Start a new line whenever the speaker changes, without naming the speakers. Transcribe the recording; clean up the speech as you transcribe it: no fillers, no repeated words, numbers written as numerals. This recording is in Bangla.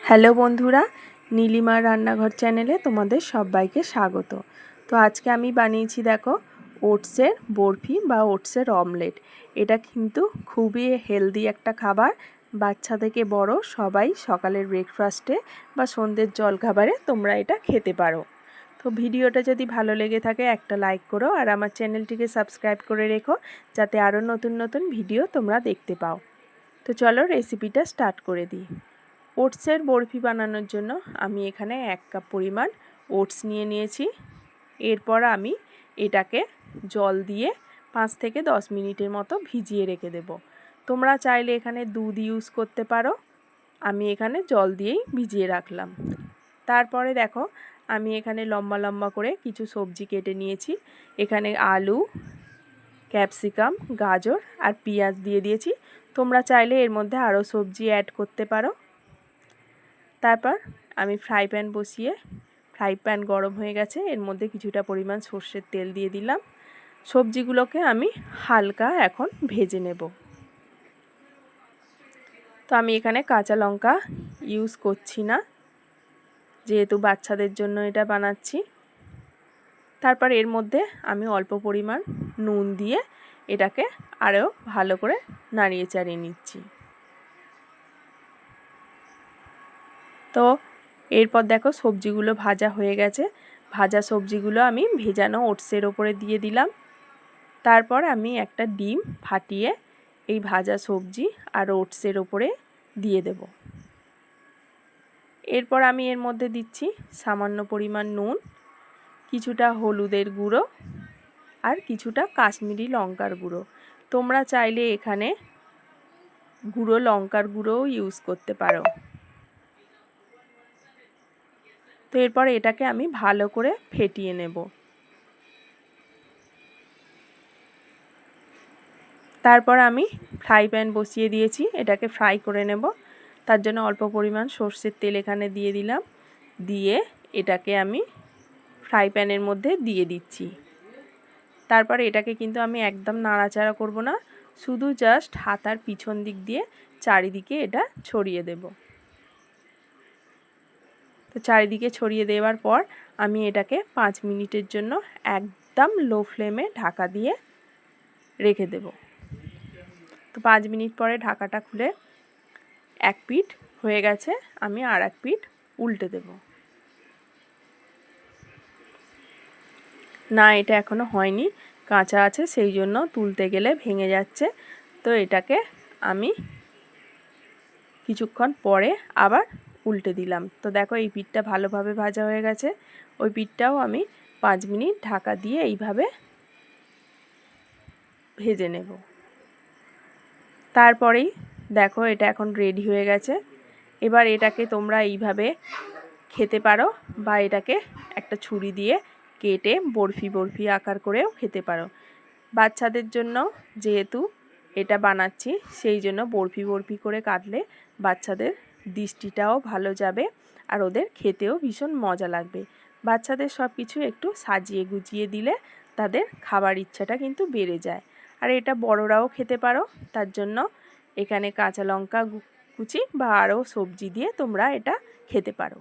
হ্যালো বন্ধুরা, নীলিমার রান্নাঘর চ্যানেলে তোমাদের সবাইকে স্বাগত। তো আজকে আমি বানিয়েছি দেখো ওটসের বরফি বা ওটসের অমলেট। এটা কিন্তু খুবই হেলদি একটা খাবার। বাচ্চা থেকে বড় সবাই সকালের ব্রেকফাস্টে বা সন্ধ্যের জলখাবারে তোমরা এটা খেতে পারো। তো ভিডিওটা যদি ভালো লেগে থাকে একটা লাইক করো আর আমার চ্যানেলটিকে সাবস্ক্রাইব করে রেখো, যাতে আরও নতুন নতুন ভিডিও তোমরা দেখতে পাও। তো চলো রেসিপিটা স্টার্ট করে দিই। ওটসের বরফি বানানোর জন্য আমি এখানে 1 কাপ পরিমাণ ওটস নিয়েছি। এরপর আমি এটাকে জল দিয়ে 5 থেকে 10 মিনিটের মতো ভিজিয়ে রেখে দেব। তোমরা চাইলে এখানে দুধ ইউজ করতে পারো, আমি এখানে জল দিয়েই ভিজিয়ে রাখলাম। তারপরে দেখো আমি এখানে লম্বা লম্বা করে কিছু সবজি কেটে নিয়েছি। এখানে আলু, ক্যাপসিকাম, গাজর আর পেঁয়াজ দিয়ে দিয়েছি। তোমরা চাইলে এর মধ্যে আরও সবজি অ্যাড করতে পারো। তারপর আমি ফ্রাই প্যান বসিয়ে ফ্রাই প্যান গরম হয়ে গেছে, এর মধ্যে কিছুটা পরিমাণ সর্ষের তেল দিয়ে দিলাম। সবজিগুলোকে আমি হালকা এখন ভেজে নেব। তো আমি এখানে কাঁচা লঙ্কা ইউজ করছি না, যেহেতু বাচ্চাদের জন্য এটা বানাচ্ছি। তারপর এর মধ্যে আমি অল্প পরিমাণ নুন দিয়ে এটাকে আরও ভালো করে নাড়িয়ে চাড়িয়ে নিচ্ছি। তো এরপর দেখো সবজিগুলো ভাজা হয়ে গেছে। ভাজা সবজিগুলো আমি ভেজানো ওটসের ওপরে দিয়ে দিলাম। তারপর আমি একটা ডিম ফাটিয়ে এই ভাজা সবজি আর ওটসের ওপরে দিয়ে দেব। এরপর আমি এর মধ্যে দিচ্ছি সামান্য পরিমাণ নুন, কিছুটা হলুদের গুঁড়ো আর কিছুটা কাশ্মীরি লঙ্কার গুঁড়ো। তোমরা চাইলে এখানে গুঁড়ো লঙ্কার গুঁড়োও ইউজ করতে পারো। তো এরপর এটাকে আমি ভালো করে ফেটিয়ে নেব। তারপর আমি ফ্রাই প্যান বসিয়ে দিয়েছি, এটাকে ফ্রাই করে নেব। তার জন্য অল্প পরিমাণ সর্ষের তেল এখানে দিয়ে দিলাম। দিয়ে এটাকে আমি ফ্রাই প্যানের মধ্যে দিয়ে দিচ্ছি। তারপর এটাকে কিন্তু আমি একদম নাড়াচাড়া করব না, শুধু জাস্ট হাতার পিছন দিক দিয়ে চারিদিকে এটা ছড়িয়ে দেব। তো চারিদিকে ছড়িয়ে দেওয়ার পর আমি এটাকে 5 মিনিটের জন্য একদম লো ফ্লেমে ঢাকা দিয়ে রেখে দেব। তো 5 মিনিট পরে ঢাকাটা খুলে এক পিঠ হয়ে গেছে, আমি আর এক পিঠ উল্টে দেব। না, এটা এখনও হয়নি, কাঁচা আছে, সেই জন্য তুলতে গেলে ভেঙে যাচ্ছে। তো এটাকে আমি কিছুক্ষণ পরে আবার উল্টে দিলাম। তো দেখো এই পিঠটা ভালোভাবে ভাজা হয়ে গেছে। ওই পিঠটাও আমি 5 মিনিট ঢাকা দিয়ে এইভাবে ভেজে নেব। তারপরেই দেখো এটা এখন রেডি হয়ে গেছে। এবার এটাকে তোমরা এইভাবে খেতে পারো বা এটাকে একটা ছুরি দিয়ে কেটে বরফি বরফি আকার করেও খেতে পারো। বাচ্চাদের জন্য যেহেতু এটা বানাচ্ছি, সেই জন্য বরফি বরফি করে কাটলে বাচ্চাদের দৃষ্টিটাও ভালো যাবে আর ওদের খেতেও ভীষণ মজা লাগবে। বাচ্চাদের সব কিছু একটু সাজিয়ে গুছিয়ে দিলে তাদের খাবার ইচ্ছাটা কিন্তু বেড়ে যায়। আর এটা বড়রাও খেতে পারো, তার জন্য এখানে কাঁচা লঙ্কা কুচি বা আরও সবজি দিয়ে তোমরা এটা খেতে পারো।